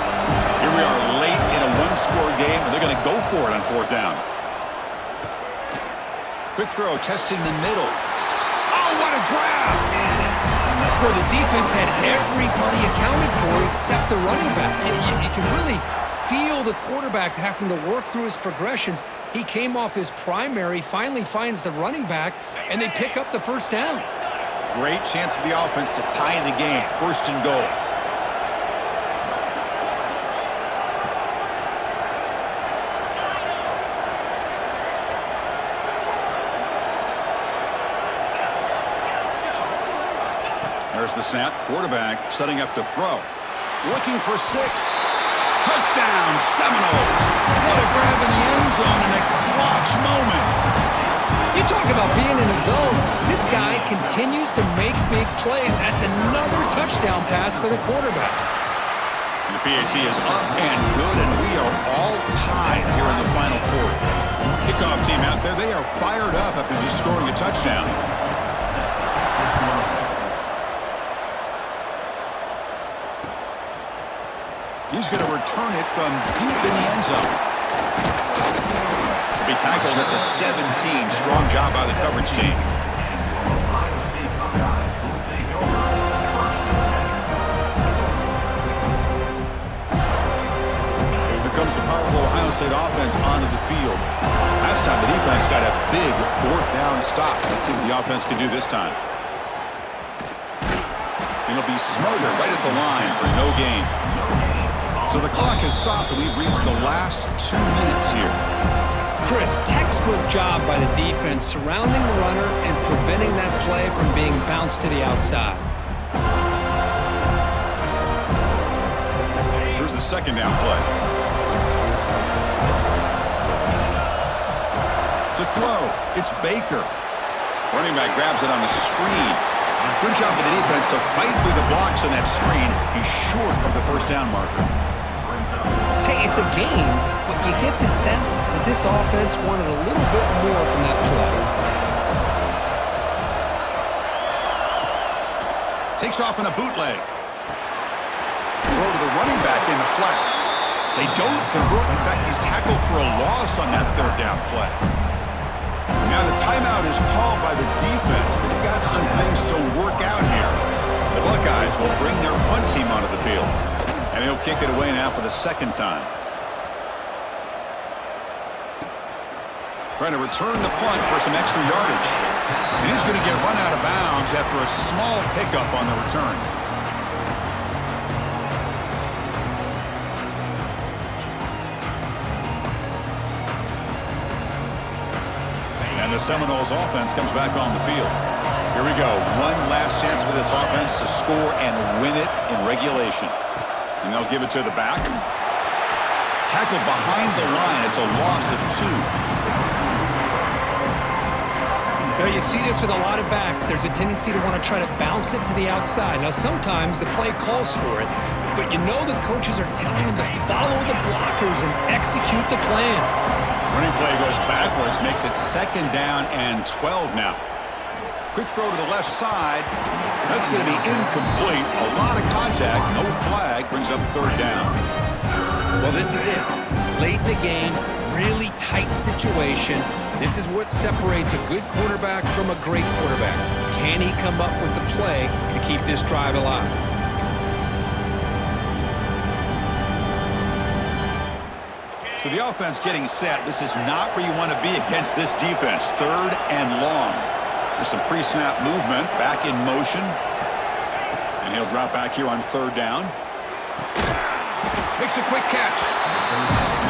Here we are late in a one-score game, and they're going to go for it on fourth down. Quick throw, testing the middle. Oh, what a grab! Well, the defense had everybody accounted for except the running back. You can really feel the quarterback having to work through his progressions. He came off his primary, finally finds the running back, and they pick up the first down. Great chance for the offense to tie the game. First and goal. There's the snap. Quarterback setting up to throw. Looking for 6. Touchdown, Seminoles. What a grab in the end zone in a clutch moment. You talk about being in the zone. This guy continues to make big plays. That's another touchdown pass for the quarterback. The PAT is up and good, and we are all tied here in the final quarter. Kickoff team out there, they are fired up after just scoring a touchdown. He's going to return it from deep in the end zone. He'll be tackled at the 17. Strong job by the coverage team. Here comes the powerful Ohio State offense onto the field. Last time the defense got a big fourth down stop. Let's see what the offense can do this time. It'll be Smoother right at the line for no gain. So the clock has stopped, and we've reached the last 2 minutes here. Chris, textbook job by the defense surrounding the runner and preventing that play from being bounced to the outside. Here's the second down play. To throw, it's Baker. Running back grabs it on the screen. Good job of the defense to fight through the blocks on that screen. He's short of the first down marker. Hey, it's a game, but you get the sense that this offense wanted a little bit more from that play. Takes off in a bootleg. Throw to the running back in the flat. They don't convert. In fact, he's tackled for a loss on that third down play. Now the timeout is called by the defense. They've got some things to work out here. The Buckeyes will bring their punt team onto the field. And he'll kick it away now for the second time. Trying to return the punt for some extra yardage. And he's going to get run out of bounds after a small pickup on the return. And the Seminoles offense comes back on the field. Here we go. One last chance for this offense to score and win it in regulation. And they'll give it to the back. Tackled behind the line. It's a loss of 2. Now, you see this with a lot of backs. There's a tendency to want to try to bounce it to the outside. Now, sometimes the play calls for it, but you know the coaches are telling them to follow the blockers and execute the plan. Running play goes backwards, makes it second down and 12 now. Quick throw to the left side. That's going to be incomplete. A lot of contact, no flag, brings up third down. Well, this is it. Late in the game, really tight situation. This is what separates a good quarterback from a great quarterback. Can he come up with the play to keep this drive alive? So the offense getting set. This is not where you want to be against this defense. Third and long. There's some pre-snap movement, back in motion. And he'll drop back here on third down. Makes a quick catch.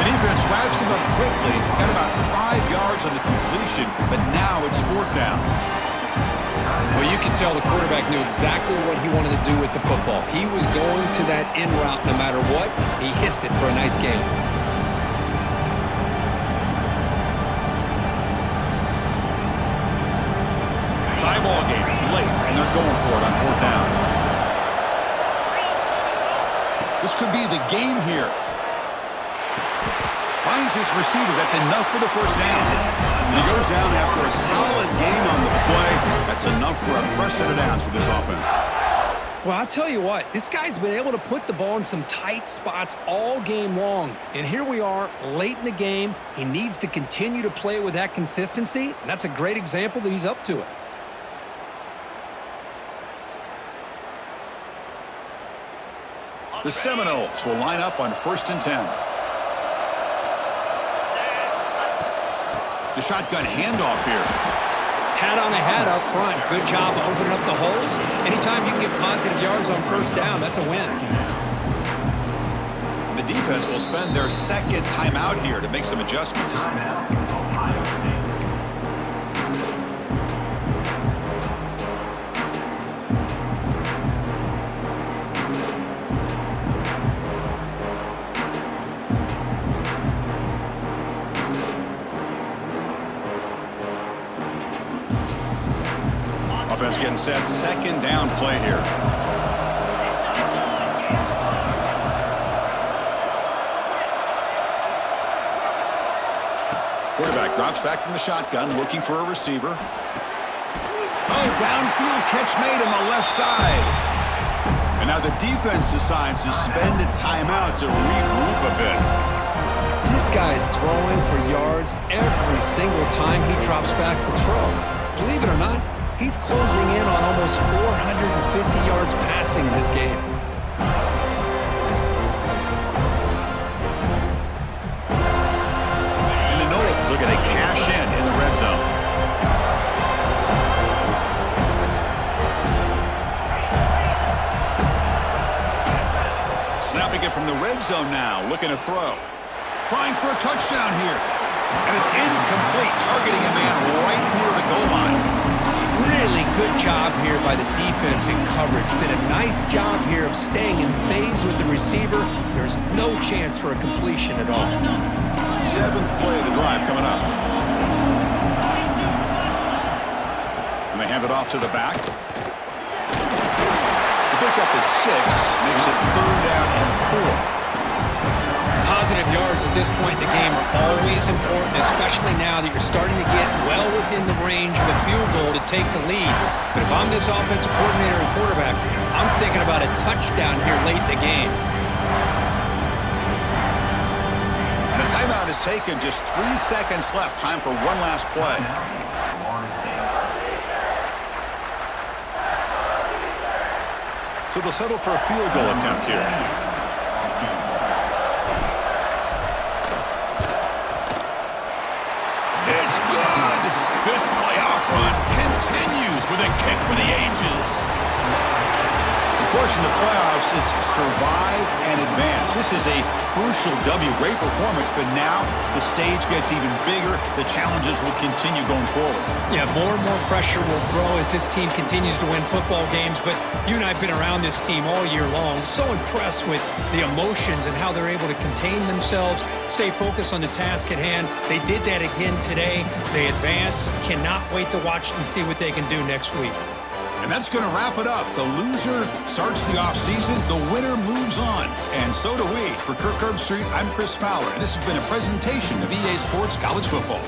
The defense wraps him up quickly. Got about 5 yards on the completion, but now it's fourth down. Well, you can tell the quarterback knew exactly what he wanted to do with the football. He was going to that in route no matter what. He hits it for a nice gain. Tie ball game late, and they're going for it on fourth down. This could be the game here. Finds his receiver. That's enough for the first down. And he goes down after a solid game on the play. That's enough for a fresh set of downs for this offense. Well, I'll tell you what, this guy's been able to put the ball in some tight spots all game long. And here we are, late in the game. He needs to continue to play with that consistency, and that's a great example that he's up to it. The Seminoles will line up on 1st and 10. The shotgun handoff here. Hat on a hat up front. Good job of opening up the holes. Anytime you can get positive yards on first down, that's a win. The defense will spend their second timeout here to make some adjustments. Offense getting set. Second down play here. Quarterback drops back from the shotgun, looking for a receiver. Oh, downfield catch made on the left side. And now the defense decides to spend a timeout to regroup a bit. This guy's throwing for yards every single time he drops back to throw. Believe it or not, he's closing in on almost 450 yards passing in this game. And the Noles looking to cash in the red zone. Snapping it from the red zone now, looking to throw. Trying for a touchdown here. And it's incomplete, targeting a man right near the goal line. Really good job here by the defense in coverage. Did a nice job here of staying in phase with the receiver. There's no chance for a completion at all. 7th play of the drive coming up. And they hand it off to the back. The pickup is 6, makes it 3rd down and 4. Positive yards at this point in the game are always important, especially now that you're starting to get well within the range of a field goal to take the lead. But if I'm this offensive coordinator and quarterback, I'm thinking about a touchdown here late in the game. And a timeout is taken, just 3 seconds left. Time for one last play. So they'll settle for a field goal attempt here. It's good! This playoff run continues with a kick for the ages. Of course, in the playoffs, it's survive and advance. This is a crucial W. Great performance, but now the stage gets even bigger. The challenges will continue going forward. Yeah, more and more pressure will grow as this team continues to win football games, but you and I have been around this team all year long. So impressed with the emotions and how they're able to contain themselves, stay focused on the task at hand. They did that again today. They advance. Cannot wait to watch and see what they can do next week. And that's going to wrap it up. The loser starts the offseason. The winner moves on. And so do we. For Kirk Herbstreit, I'm Chris Fowler, and this has been a presentation of EA Sports College Football.